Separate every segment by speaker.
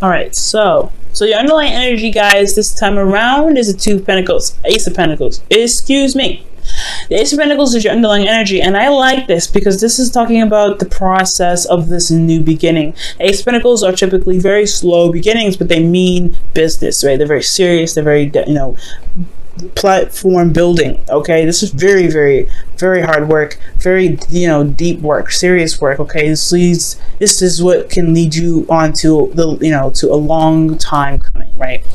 Speaker 1: All right, so your underlying energy, guys, this time around is a Two of Pentacles, Ace of Pentacles. Excuse me. The Ace of Pentacles is your underlying energy, and I like this because this is talking about the process of this new beginning. Ace of Pentacles are typically very slow beginnings, but they mean business, right? They're very serious. They're very, platform building. Okay, this is very, very, very hard work, very, deep work, serious work. Okay, this is what can lead you on to to a long time coming, right?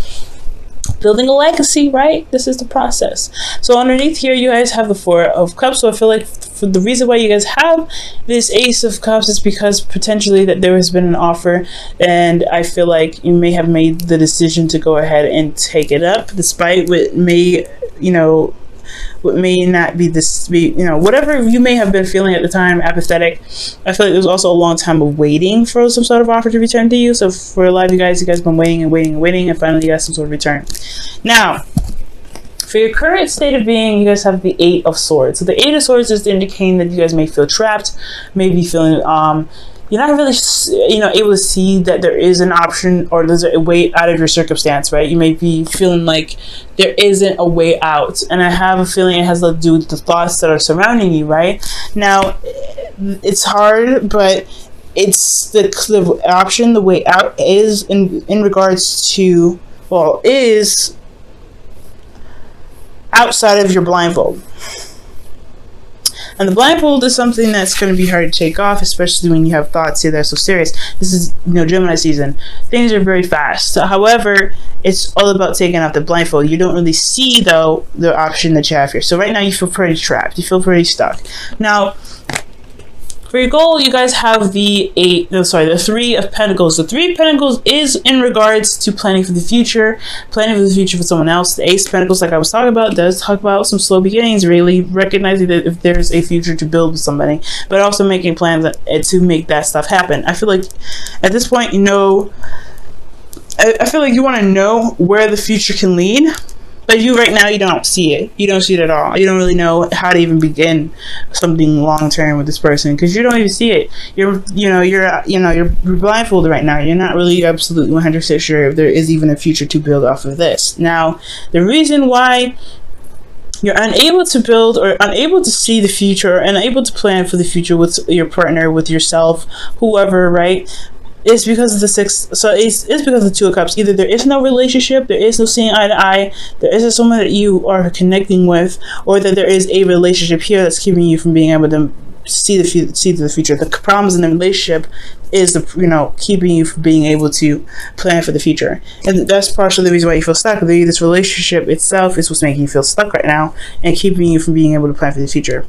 Speaker 1: Building a legacy, right? This is the process. So underneath here, you guys have the Four of Cups. So I feel like for the reason why you guys have this Ace of Cups is because potentially that there has been an offer, and I feel like you may have made the decision to go ahead and take it up, despite what may, what may not be this, whatever you may have been feeling at the time, apathetic. I feel like there's also a long time of waiting for some sort of offer to return to you. So for a lot of you guys been waiting and waiting and waiting, and finally you got some sort of return. Now, for your current state of being, you guys have the Eight of Swords. So the Eight of Swords is indicating that you guys may feel trapped, maybe feeling you're not really, able to see that there is an option or there's a way out of your circumstance, right? You may be feeling like there isn't a way out. And I have a feeling it has to do with the thoughts that are surrounding you, right? Now, it's hard, but it's the option, the way out is in regards to, is outside of your blindfold. And the blindfold is something that's going to be hard to take off, especially when you have thoughts here that are so serious. This is, Gemini season. Things are very fast. So, however, it's all about taking off the blindfold. You don't really see, though, the option that you have here. So right now you feel pretty trapped. You feel pretty stuck. Now, for your goal, you guys have the Three of Pentacles. The Three of Pentacles is in regards to planning for the future for someone else. The Ace of Pentacles, like I was talking about, does talk about some slow beginnings, really recognizing that if there's a future to build with somebody, but also making plans to make that stuff happen. I feel like at this point, I feel like you want to know where the future can lead. But you right now, you don't see it. You don't see it at all. You don't really know how to even begin something long term with this person because you don't even see it. You're blindfolded right now. You're not really absolutely 100% sure if there is even a future to build off of this. Now, the reason why you're unable to build or unable to see the future or unable to plan for the future with your partner, with yourself, whoever, right? It's because of the it's because of the Two of Cups. Either there is no relationship, there is no seeing eye to eye, there isn't someone that you are connecting with, or that there is a relationship here that's keeping you from being able to see the future. The problems in the relationship is keeping you from being able to plan for the future, and that's partially the reason why you feel stuck. This relationship itself is what's making you feel stuck right now and keeping you from being able to plan for the future.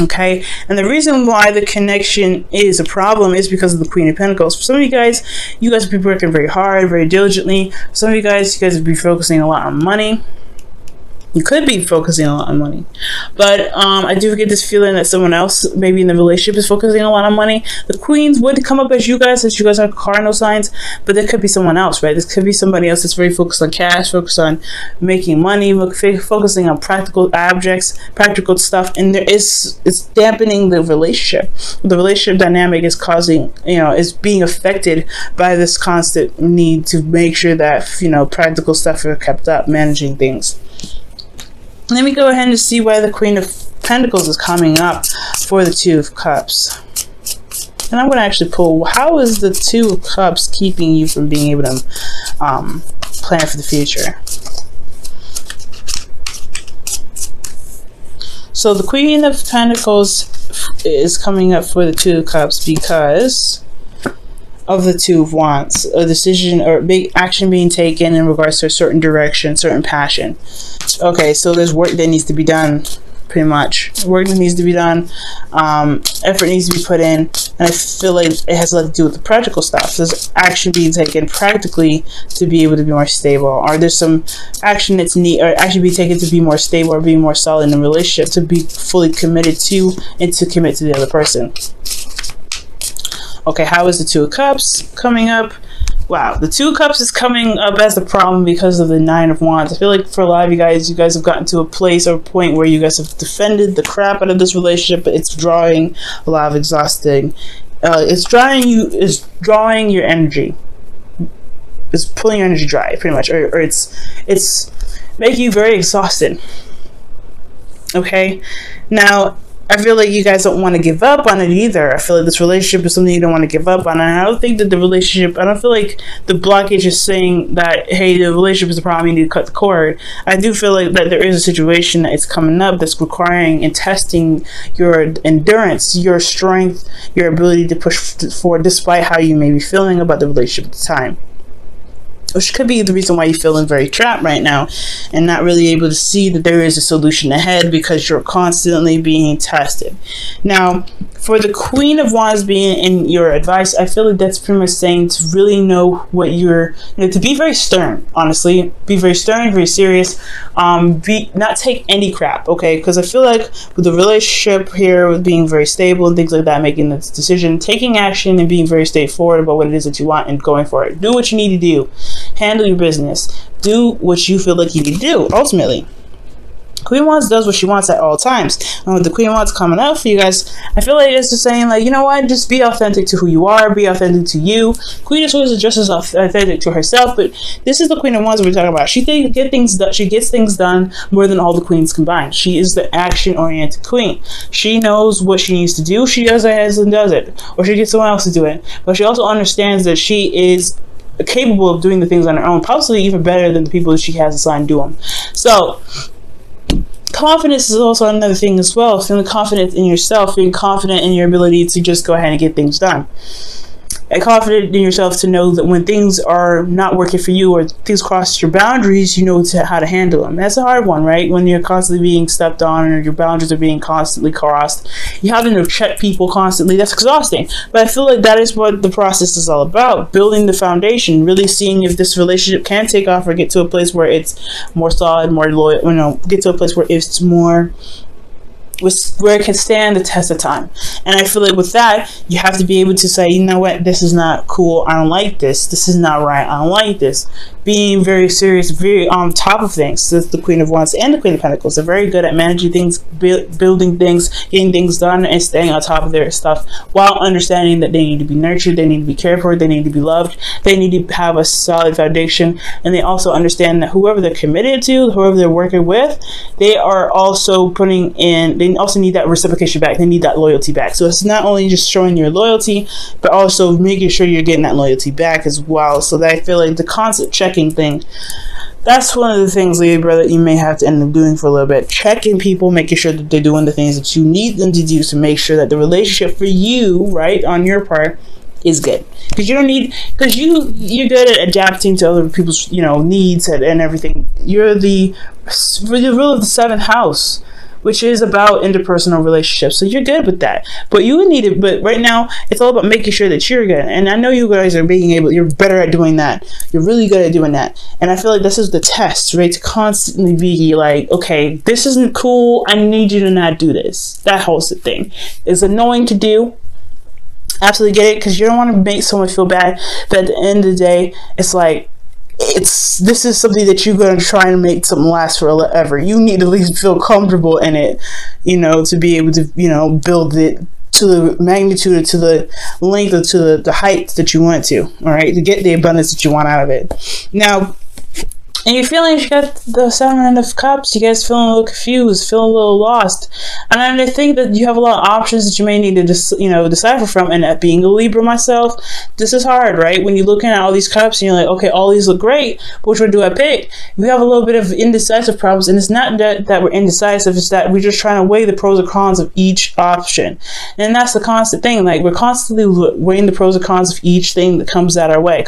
Speaker 1: Okay, and the reason why the connection is a problem is because of the Queen of Pentacles. For some of you guys will be working very hard, very diligently. For some of you guys will be focusing a lot on money. You could be focusing a lot on money, but I do get this feeling that someone else, maybe in the relationship, is focusing a lot on money. The Queens would come up as you guys are cardinal signs, but there could be someone else, right? This could be somebody else that's very focused on cash, focused on making money, focusing on practical objects, practical stuff, and it's dampening the relationship. The relationship dynamic is causing, is being affected by this constant need to make sure that practical stuff are kept up, managing things. Let me go ahead and see why the Queen of Pentacles is coming up for the Two of Cups. And I'm going to actually pull, how is the Two of Cups keeping you from being able to plan for the future? So the Queen of Pentacles is coming up for the Two of Cups because of the Two of Wands, a decision or big action being taken in regards to a certain direction, certain passion. Okay, so there's work that needs to be done, pretty much. Work that needs to be done, effort needs to be put in, and I feel like it has a lot to do with the practical stuff. There's action being taken practically to be able to be more stable, or there's some action that's action being taken to be more stable or be more solid in a relationship, to be fully committed to and to commit to the other person. Okay, how is the Two of Cups coming up? Wow, the Two of Cups is coming up as the problem because of the Nine of Wands. I feel like for a lot of you guys have gotten to a place or a point where you guys have defended the crap out of this relationship, but it's drawing a lot of exhausting. It's drawing your energy. is pulling your energy dry, pretty much, or it's making you very exhausted. Okay, now I feel like you guys don't want to give up on it either. I feel like this relationship is something you don't want to give up on. And I don't think that the relationship, I don't feel like the blockage is saying that, hey, the relationship is the problem, you need to cut the cord. I do feel like that there is a situation that is coming up that's requiring and testing your endurance, your strength, your ability to push forward despite how you may be feeling about the relationship at the time. Which could be the reason why you're feeling very trapped right now and not really able to see that there is a solution ahead, because you're constantly being tested. Now, for the Queen of Wands being in your advice, I feel like that's pretty much saying to really know what you're, to be very stern, honestly. Be very stern, very serious. Not take any crap, okay? Because I feel like with the relationship here, with being very stable and things like that, making this decision, taking action and being very straightforward about what it is that you want and going for it. Do what you need to do. Handle your business. Do what you feel like you need to do, ultimately. Queen Wands does what she wants at all times. And with the Queen Wands coming out for you guys, I feel like it's just saying, like, you know what, just be authentic to who you are, be authentic to you. Queen of Swords is just as authentic to herself, but this is the Queen of Wands we're talking about. She gets things done more than all the queens combined. She is the action-oriented queen. She knows what she needs to do. She does it and does it, or she gets someone else to do it. But she also understands that she is capable of doing the things on her own, possibly even better than the people that she has assigned to them. So confidence is also another thing as well. Feeling confident in yourself, feeling confident in your ability to just go ahead and get things done. And confident in yourself to know that when things are not working for you or things cross your boundaries, you know how to handle them. That's a hard one, right? When you're constantly being stepped on or your boundaries are being constantly crossed, you having to check people constantly. That's exhausting. But I feel like that is what the process is all about. Building the foundation, really seeing if this relationship can take off or get to a place where it's more solid, more loyal, get to a place where it's more, where it can stand the test of time. And I feel like with that, you have to be able to say, you know what, this is not cool, I don't like this is not right, I don't like this. Being very serious, very on top of things. That's the Queen of Wands and the Queen of Pentacles. They're very good at managing things, building things, getting things done, and staying on top of their stuff, while understanding that they need to be nurtured, they need to be cared for, they need to be loved, they need to have a solid foundation. And they also understand that whoever they're committed to, whoever they're working with, they are also putting in, they also need that reciprocation back, they need that loyalty back. So it's not only just showing your loyalty, but also making sure you're getting that loyalty back as well. So that I feel like the constant checking thing, that's one of the things, Libra, that you may have to end up doing for a little bit. Checking people, making sure that they're doing the things that you need them to do to make sure that the relationship for you, right, on your part, is good. Because you're good at adapting to other people's needs and everything. You're the ruler of the 7th house, which is about interpersonal relationships. So you're good with that. But but right now, it's all about making sure that you're good. And I know you guys are you're better at doing that. You're really good at doing that. And I feel like this is the test, right? To constantly be like, okay, this isn't cool, I need you to not do this. That whole thing is annoying to do. Absolutely get it, because you don't want to make someone feel bad. But at the end of the day, it's like, this is something that you're going to try and make something last forever. You need to at least feel comfortable in it, to be able to, build it to the magnitude, to the length, or to the height that you want to, all right, to get the abundance that you want out of it. Now, and you're feeling, you got the 7 of Cups, you guys feeling a little confused, feeling a little lost. And I think that you have a lot of options that you may need to decipher from. And at being a Libra myself, this is hard, right? When you're looking at all these cups and you're like, okay, all these look great, but which one do I pick? We have a little bit of indecisive problems, and it's not that we're indecisive, it's that we're just trying to weigh the pros and cons of each option. And that's the constant thing. Like, we're constantly weighing the pros and cons of each thing that comes our way.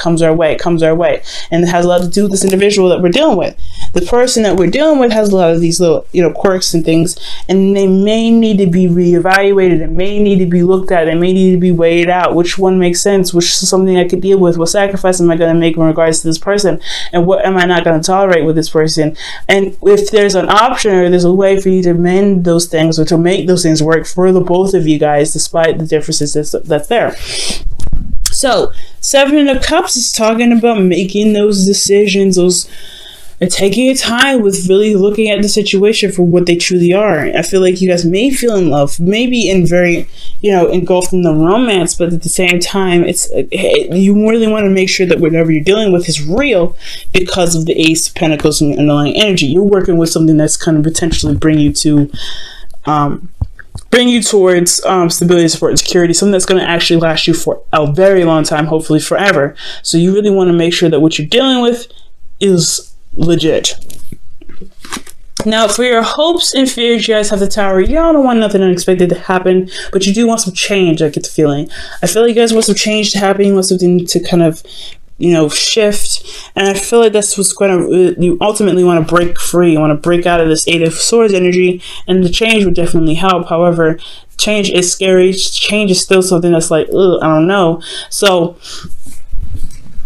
Speaker 1: And it has a lot to do with this individual that we're dealing with. The person that we're dealing with has a lot of these little quirks and things, and they may need to be reevaluated, and may need to be looked at, and may need to be weighed out. Which one makes sense? Which is something I could deal with? What sacrifice am I going to make in regards to this person, and what am I not going to tolerate with this person? And if there's an option, or there's a way for you to mend those things, or to make those things work for the both of you guys, despite the differences that's there. So 7 of Cups is talking about making those decisions, those and taking your time with really looking at the situation for what they truly are. I feel like you guys may feel in love, maybe in very, engulfed in the romance, but at the same time, you really want to make sure that whatever you're dealing with is real because of the Ace of Pentacles and your underlying energy. You're working with something that's kind of potentially bring you towards stability, support, and security, something that's going to actually last you for a very long time, hopefully forever. So you really want to make sure that what you're dealing with is legit. Now, for your hopes and fears, you guys have the Tower. Y'all don't want nothing unexpected to happen, but you do want some change. I get the feeling. I feel like you guys want some change to happen. You want something to kind of, shift. And I feel like that's what's going to, you ultimately want to break free. You want to break out of this Eight of Swords energy, and the change would definitely help. However, change is scary. Change is still something that's like, ugh, I don't know. So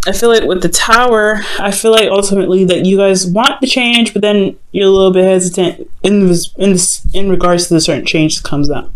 Speaker 1: I feel like with the Tower, I feel like ultimately that you guys want the change, but then you're a little bit hesitant in regards to the certain change that comes up.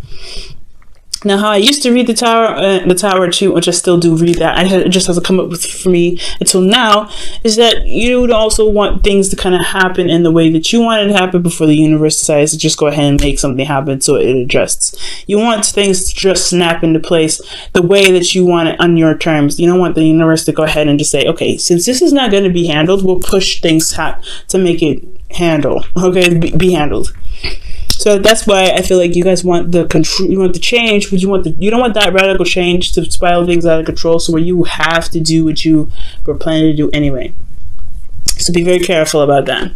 Speaker 1: Now, how I used to read the Tower too, which I still do read that, it just hasn't come up with for me until now, is that you would also want things to kind of happen in the way that you want it to happen before the universe decides to just go ahead and make something happen so it adjusts. You want things to just snap into place the way that you want it on your terms. You don't want the universe to go ahead and just say, okay, since this is not going to be handled, we'll push things to make it be handled. So that's why I feel like you guys want the control, you want the change, but you don't want that radical change to spiral things out of control, so where you have to do what you were planning to do anyway. So be very careful about that.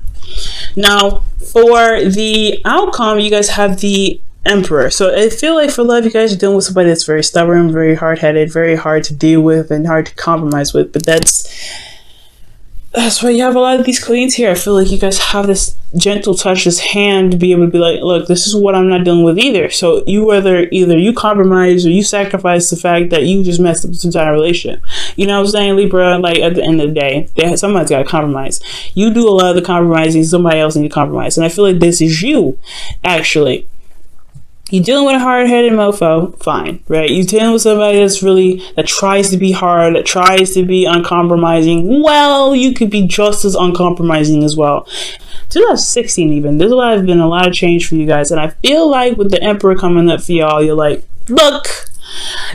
Speaker 1: Now, for the outcome, you guys have the Emperor. So I feel like for love, you guys are dealing with somebody that's very stubborn, very hard-headed, very hard to deal with, and hard to compromise with, but that's why you have a lot of these queens here. I feel like you guys have this gentle touch, this hand to be able to be like, look, this is what I'm not dealing with either. So you either you compromise or you sacrifice the fact that you just messed up this entire relationship. You know what I'm saying, Libra? Like, at the end of the day, somebody's got to compromise. You do a lot of the compromising, somebody else needs to compromise. And I feel like this is you, actually. You're dealing with a hard-headed mofo, fine, right? You're dealing with somebody that tries to be hard, that tries to be uncompromising. Well, you could be just as uncompromising as well. 2016 even, there's been a lot of change for you guys, and I feel like with the Emperor coming up for y'all, you're like, look,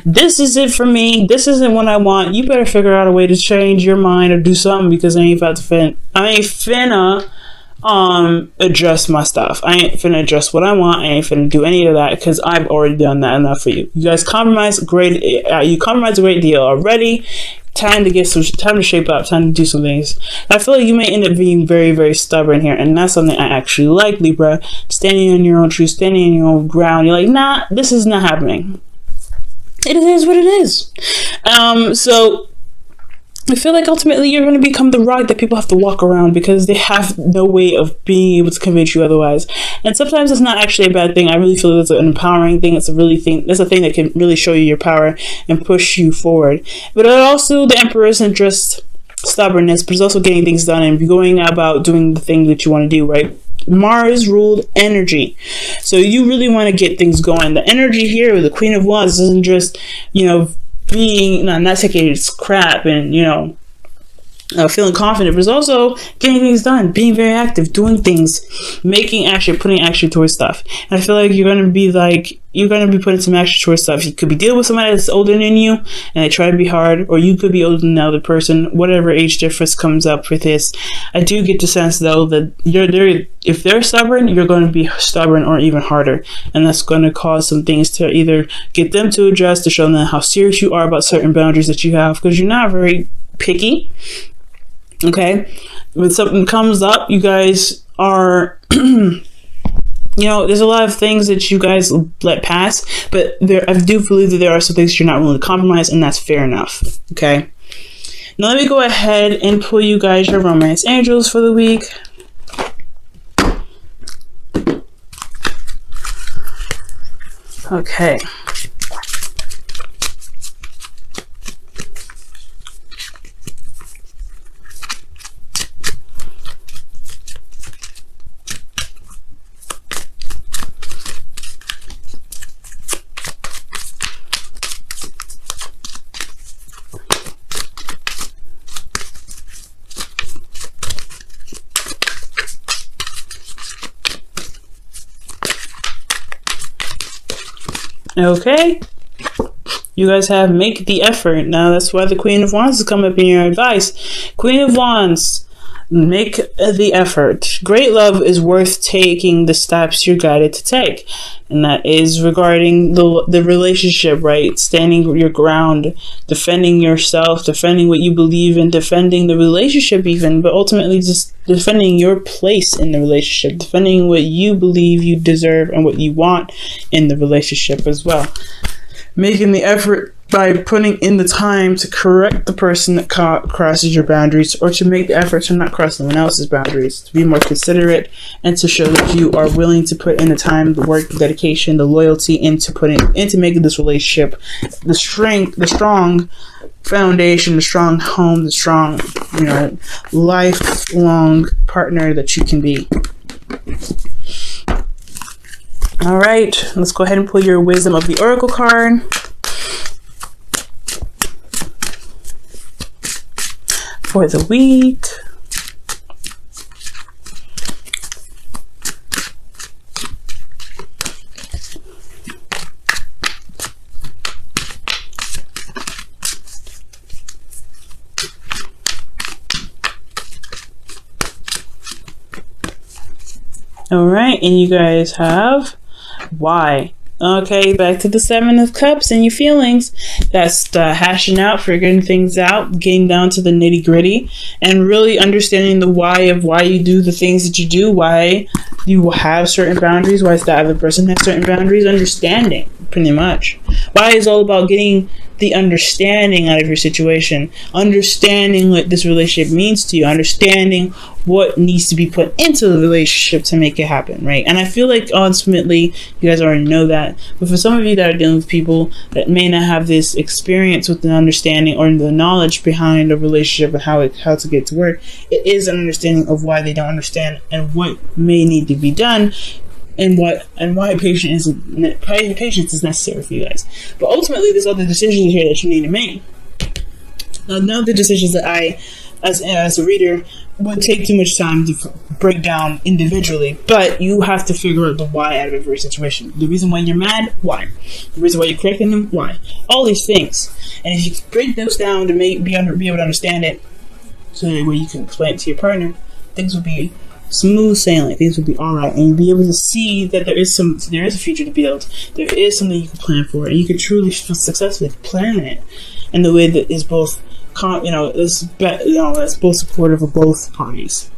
Speaker 1: this is it for me. This isn't what I want. You better figure out a way to change your mind or do something, because I ain't finna adjust my stuff. I ain't finna adjust what I want. I ain't finna do any of that, because I've already done that enough for you. You guys compromise great. You compromise a great deal already. Time to shape up. Time to do some things. I feel like you may end up being very, very stubborn here, and that's something I actually like, Libra. Standing on your own truth, standing on your own ground. You're like, nah, this is not happening. It is what it is. So I feel like ultimately you're going to become the rock that people have to walk around, because they have no way of being able to convince you otherwise. And sometimes it's not actually a bad thing. I really feel that's an empowering thing. That's a thing that can really show you your power and push you forward. But also, the Emperor isn't just stubbornness, but it's also getting things done and going about doing the thing that you want to do, right? Mars ruled energy. So you really want to get things going. The energy here with the Queen of Wands isn't just, being not taking its crap and feeling confident, but it's also getting things done, being very active, doing things, putting action towards stuff. And I feel like you're going to be putting some action towards stuff. You could be dealing with somebody that's older than you and they try to be hard, or you could be older than the other person. Whatever age difference comes up with this, I do get the sense though that if they're stubborn, you're going to be stubborn or even harder, and that's going to cause some things to either get them to adjust, to show them how serious you are about certain boundaries that you have, because you're not very picky. Okay, when something comes up, you guys are there's a lot of things that you guys let pass, but I do believe that there are some things you're not willing to compromise, and that's fair enough. Okay, now let me go ahead and pull you guys your romance angels for the week. Okay. Okay? You guys have make the effort. Now, that's why the Queen of Wands has come up in your advice. Queen of Wands, make the effort. Great love is worth taking the steps you're guided to take. And that is regarding the relationship, right? Standing your ground, defending yourself, defending what you believe in, defending the relationship even, but ultimately just defending your place in the relationship, defending what you believe you deserve and what you want in the relationship as well. Making the effort by putting in the time to correct the person that crosses your boundaries, or to make the effort to not cross someone else's boundaries, to be more considerate, and to show that you are willing to put in the time, the work, the dedication, the loyalty into making this relationship the strong foundation, the strong home, the strong, lifelong partner that you can be. All right, let's go ahead and pull your Wisdom of the Oracle card. For the week. All right, and you guys have why. Okay, back to the Seven of Cups and your feelings. That's the hashing out, figuring things out, getting down to the nitty gritty, and really understanding the why of why you do the things that you do, why you have certain boundaries, why the other person has certain boundaries, understanding, pretty much. Why is all about getting the understanding out of your situation, understanding what this relationship means to you, understanding what needs to be put into the relationship to make it happen, right? And I feel like ultimately you guys already know that, but for some of you that are dealing with people that may not have this experience with the understanding or the knowledge behind a relationship and how to get to work, it is an understanding of why they don't understand and what may need to be done, and why patience is necessary for you guys. But ultimately, there's other decisions here that you need to make. Now, none of the decisions that I, as a reader, would take too much time to break down individually, but you have to figure out the why out of every situation. The reason why you're mad, why? The reason why you're correcting them, why? All these things. And if you break those down to be able to understand it, so that way you can explain it to your partner, things will be smooth sailing. Things will be all right, and you'll be able to see that there is a future to build. There is something you can plan for, and you can truly successfully plan it in the way that is both, that's both supportive of both parties.